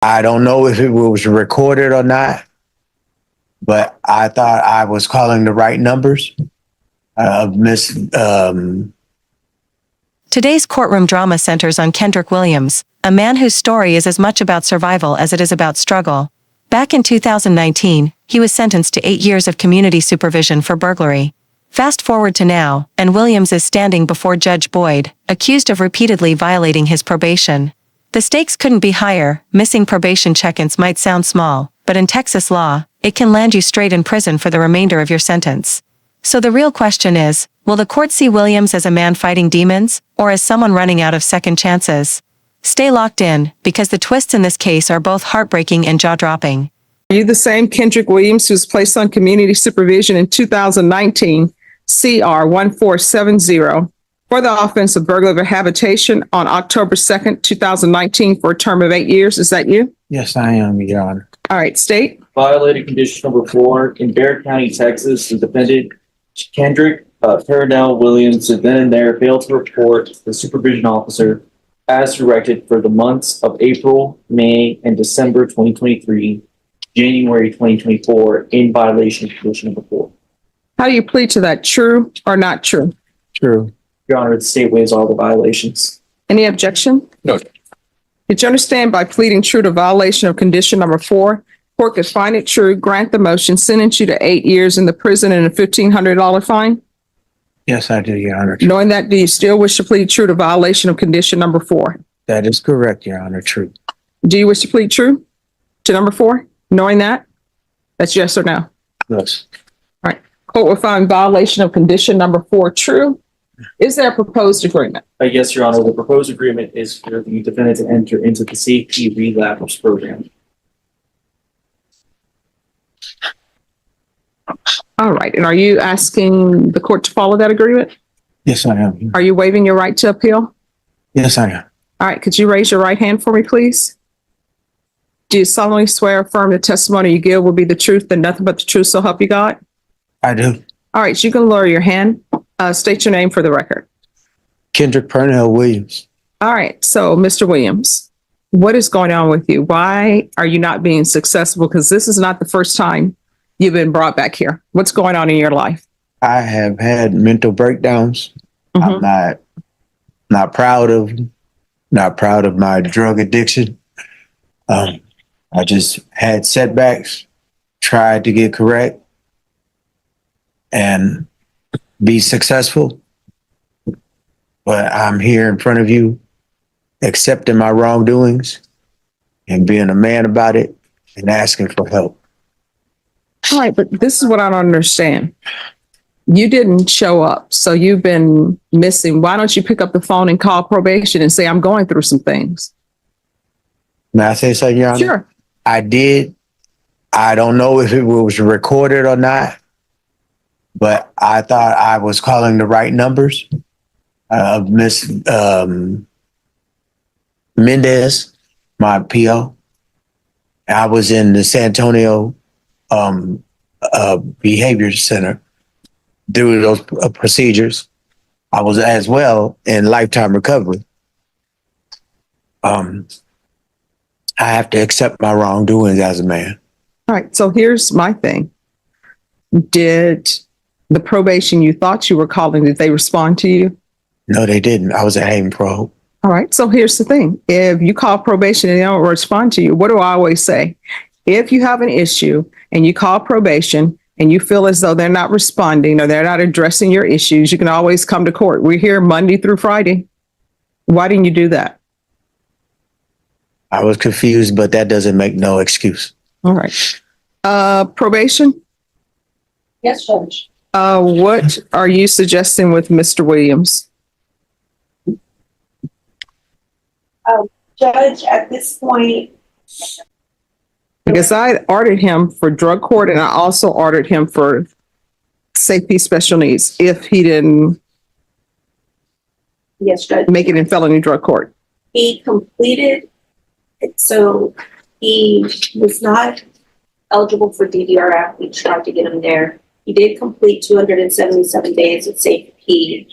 I don't know if it was recorded or not, but I thought I was calling the right numbers. Today's courtroom drama centers on Kendrick Williams, a man whose story is as much about survival as it is about struggle. Back in 2019, he was sentenced to 8 years of community supervision for burglary. Fast forward to now, and Williams is standing before Judge Boyd, accused of repeatedly violating his probation. The stakes couldn't be higher. Missing probation check-ins might sound small, but in Texas law, it can land you straight in prison for the remainder of your sentence. So the real question is, will the court see Williams as a man fighting demons, or as someone running out of second chances? Stay locked in, because the twists in this case are both heartbreaking and jaw-dropping. Are you the same Kendrick Williams who was placed on community supervision in 2019, CR 1470, for the offense of burglary habitation on October 2nd, 2019 for a term of 8 years? Is that you? Yes, I am, Your Honor. All right, state. Violated condition number 4 in Barrett County, Texas. The defendant, Kendrick Williams, then and there failed to report the supervision officer as directed for the months of April, May, and December 2023, January 2024, in violation of condition number 4. How do you plead to that? True or not true? True. Your Honor, the state waives all the violations. Any objection? No. Did you understand by pleading true to violation of condition number 4, court could find it true, grant the motion, sentence you to 8 years in the prison and a $1,500 fine? Yes, I do, Your Honor. Knowing that, do you still wish to plead true to violation of condition number 4? That is correct, Your Honor. True. Do you wish to plead true to number 4? Knowing that? That's yes or no? Yes. All right. Court will find violation of condition number 4 true. Is there a proposed agreement? Yes, Your Honor. The proposed agreement is for the defendant to enter into the safety relapse program. All right. And are you asking the court to follow that agreement? Yes, I am. Are you waiving your right to appeal? Yes, I am. All right. Could you raise your right hand for me, please? Do you solemnly swear or affirm the testimony you give will be the truth and nothing but the truth, so help you God? I do. All right. So you can lower your hand. State your name for the record. Kendrick Williams. All right. So, Mr. Williams, what is going on with you? Why are you not being successful? Because this is not the first time you've been brought back here. What's going on in your life? I have had mental breakdowns. Mhm. I'm not proud of my drug addiction. I just had setbacks, tried to get correct and be successful. But I'm here in front of you, accepting my wrongdoings and being a man about it and asking for help. All right, but this is what I don't understand. You didn't show up, so you've been missing. Why don't you pick up the phone and call probation and say, I'm going through some things? May I say something, Your Honor? Sure. I did. I don't know if it was recorded or not, but I thought I was calling the right numbers. Miss Mendez, my PO. I was in the San Antonio Behavior Center through those procedures. I was as well in lifetime recovery. I have to accept my wrongdoings as a man. All right, so here's my thing. Did the probation you thought you were calling, did they respond to you? No, they didn't. I was at Haven Pro. All right, so here's the thing. If you call probation and they don't respond to you, what do I always say? If you have an issue and you call probation and you feel as though they're not responding or they're not addressing your issues, you can always come to court. We're here Monday through Friday. Why didn't you do that? I was confused, but that doesn't make no excuse. All right. Probation? Yes, Judge. What are you suggesting with Mr. Williams? Judge, at this point, Because I ordered him for drug court and I also ordered him for safety special needs if he didn't yes, Judge, make it in felony drug court. he completed, so he was not eligible for DDRF. We tried to get him there. He did complete 277 days of safe P.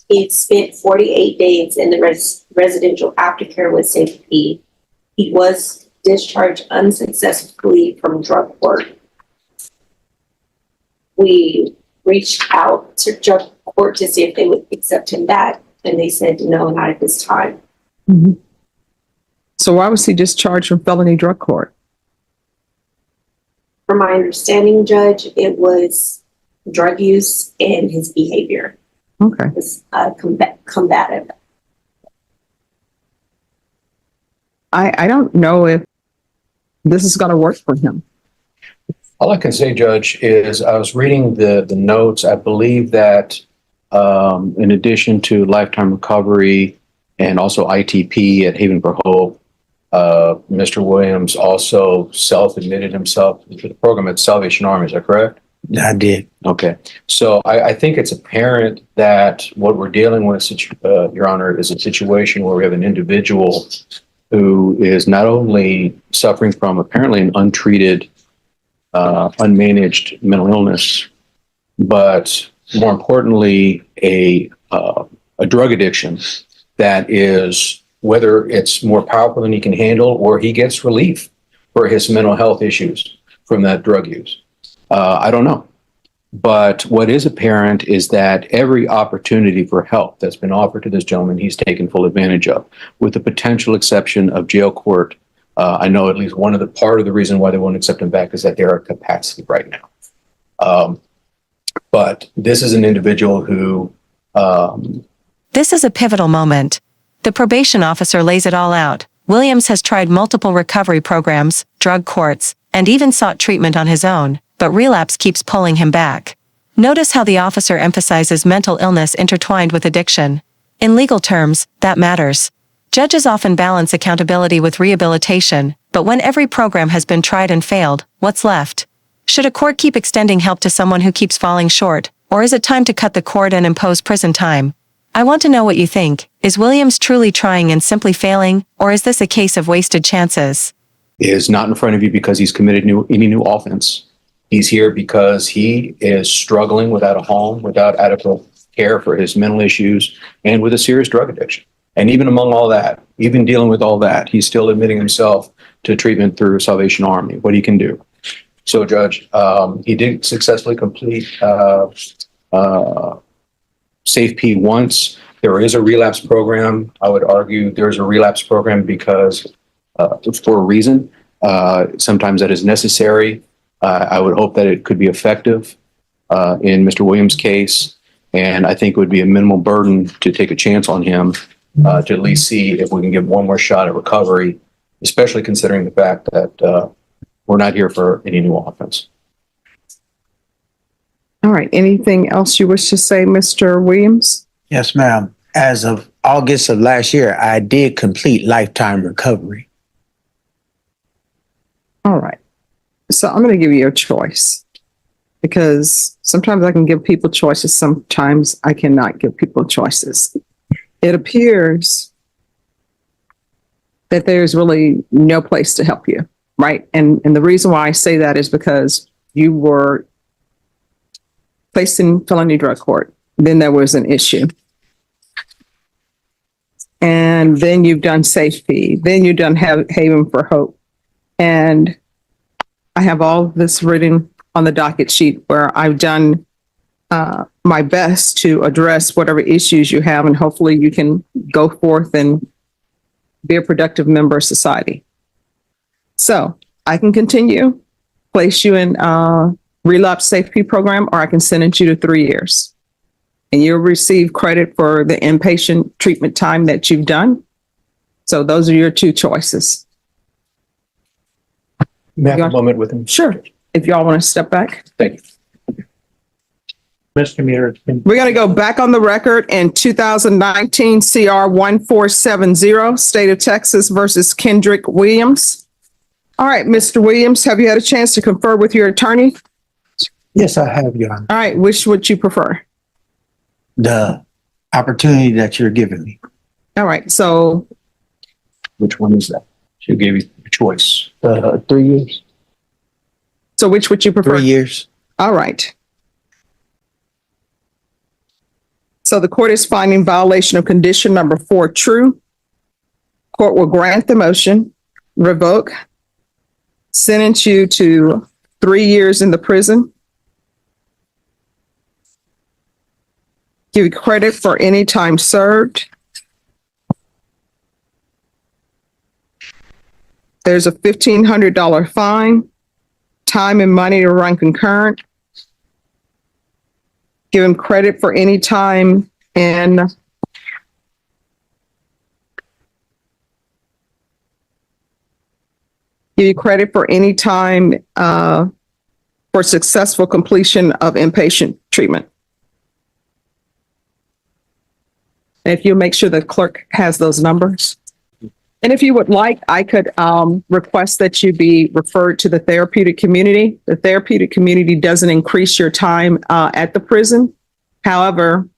He spent 48 days in the residential aftercare with safety. He was discharged unsuccessfully from drug court. We reached out to drug court to see if they would accept him back, and they said no, not at this time. Mhm. So why was he discharged from felony drug court? From my understanding, Judge, it was drug use and his behavior Okay. was combative. I don't know if this is going to work for him. All I can say, Judge, is I was reading the notes. I believe that in addition to lifetime recovery and also ITP at Haven for Hope, Mr. Williams also self-admitted himself to the program at Salvation Army. Is that correct? I did. Okay. So I think it's apparent that what we're dealing with, Your Honor, is a situation where we have an individual who is not only suffering from apparently an untreated unmanaged mental illness, but more importantly, a drug addiction that is, whether it's more powerful than he can handle or he gets relief for his mental health issues from that drug use. I don't know. But what is apparent is that every opportunity for help that's been offered to this gentleman, he's taken full advantage of, with the potential exception of jail court. I know at least part of the reason why they won't accept him back is that they're at capacity right now. But this is an individual who. This is a pivotal moment. The probation officer lays it all out. Williams has tried multiple recovery programs, drug courts, and even sought treatment on his own, but relapse keeps pulling him back. Notice how the officer emphasizes mental illness intertwined with addiction. In legal terms, that matters. Judges often balance accountability with rehabilitation, but when every program has been tried and failed, what's left? Should a court keep extending help to someone who keeps falling short, or is it time to cut the cord and impose prison time? I want to know what you think. Is Williams truly trying and simply failing, or is this a case of wasted chances? Is not in front of you because he's committed any new offense. He's here because he is struggling without a home, without adequate care for his mental issues, and with a serious drug addiction. And even among all that, even dealing with all that, he's still admitting himself to treatment through Salvation Army, what he can do. So, Judge, he did successfully complete Safe P once. There is a relapse program. I would argue there's a relapse program because for a reason. Sometimes that is necessary. I would hope that it could be effective in Mr. Williams' case. And I think it would be a minimal burden to take a chance on him to at least see if we can give one more shot at recovery, especially considering the fact that we're not here for any new offense. All right. Anything else you wish to say, Mr. Williams? Yes, ma'am. As of August of last year, I did complete lifetime recovery. All right. So I'm going to give you a choice because sometimes I can give people choices. Sometimes I cannot give people choices. It appears that there's really no place to help you, right? And the reason why I say that is because you were placed in felony drug court. Then there was an issue. And then you've done safety. Then you've done Haven for Hope. And I have all this written on the docket sheet where I've done my best to address whatever issues you have, and hopefully you can go forth and be a productive member of society. So I can continue, place you in relapse safety program, or I can sentence you to 3 years. And you'll receive credit for the inpatient treatment time that you've done. So those are your two choices. May I have a moment with him? Sure. If y'all want to step back. Thank you. Misdemeanor. We're going to go back on the record in 2019 CR 1470, State of Texas versus Kendrick Williams. All right, Mr. Williams, have you had a chance to confer with your attorney? Yes, I have, Your Honor. All right, which would you prefer? The opportunity that you're giving me. All right, so Which one is that? She gave you a choice. 3 years. which would you prefer? 3 years. All right. So the court is finding violation of condition number 4 true. Court will grant the motion, revoke, sentence you to 3 years in the prison, give you credit for any time served. There's a $1,500 fine, time and money to run concurrent. Give him credit for any time in give you credit for any time for successful completion of inpatient treatment. And if you make sure the clerk has those numbers. And if you would like, I could request that you be referred to the therapeutic community. The therapeutic community doesn't increase your time at the prison. However,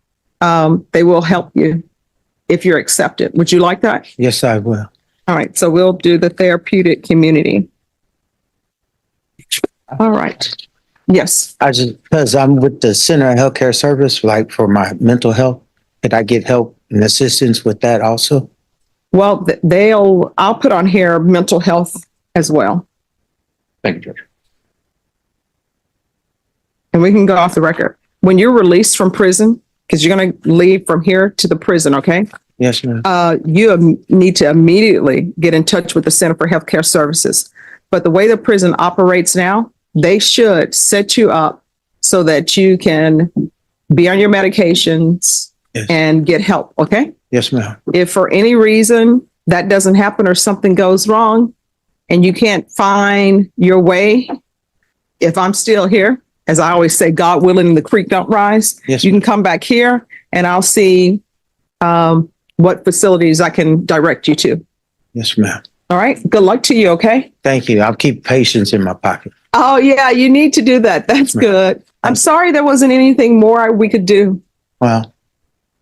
they will help you if you're accepted. Would you like that? Yes, I will. All right, so we'll do the therapeutic community. All right. Yes. I just, because I'm with the Center of Healthcare Service, like for my mental health, could I get help and assistance with that also? Well, I'll put on here mental health as well. Thank you, Judge. And we can go off the record. When you're released from prison, because you're going to leave from here to the prison, okay? Yes, ma'am. You need to immediately get in touch with the Center for Healthcare Services. But the way the prison operates now, they should set you up so that you can be on your medications Yes. and get help, okay? Yes, ma'am. If for any reason that doesn't happen or something goes wrong and you can't find your way, if I'm still here, as I always say, God willing, the creek don't rise, Yes, you can come back here and I'll see what facilities I can direct you to. Yes, ma'am. All right. Good luck to you. Okay. Thank you. I'll keep patience in my pocket. Oh, yeah. You need to do that. That's good. I'm sorry there wasn't anything more we could do. Well,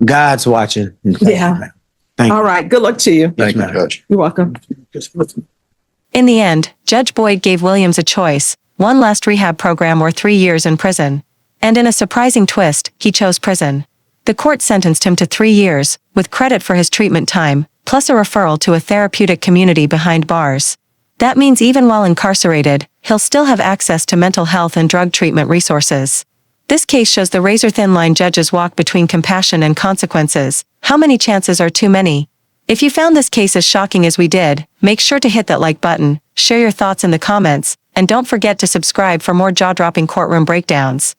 God's watching. Thank Yeah. you, ma'am. Thank All you. right. Good luck to you. Yes, Thank you, ma'am. Judge. You're welcome. In the end, Judge Boyd gave Williams a choice: one last rehab program or 3 years in prison. And in a surprising twist, he chose prison. The court sentenced him to 3 years, with credit for his treatment time, plus a referral to a therapeutic community behind bars. That means even while incarcerated, he'll still have access to mental health and drug treatment resources. This case shows the razor-thin line judges walk between compassion and consequences. How many chances are too many? If you found this case as shocking as we did, make sure to hit that like button, share your thoughts in the comments, and don't forget to subscribe for more jaw-dropping courtroom breakdowns.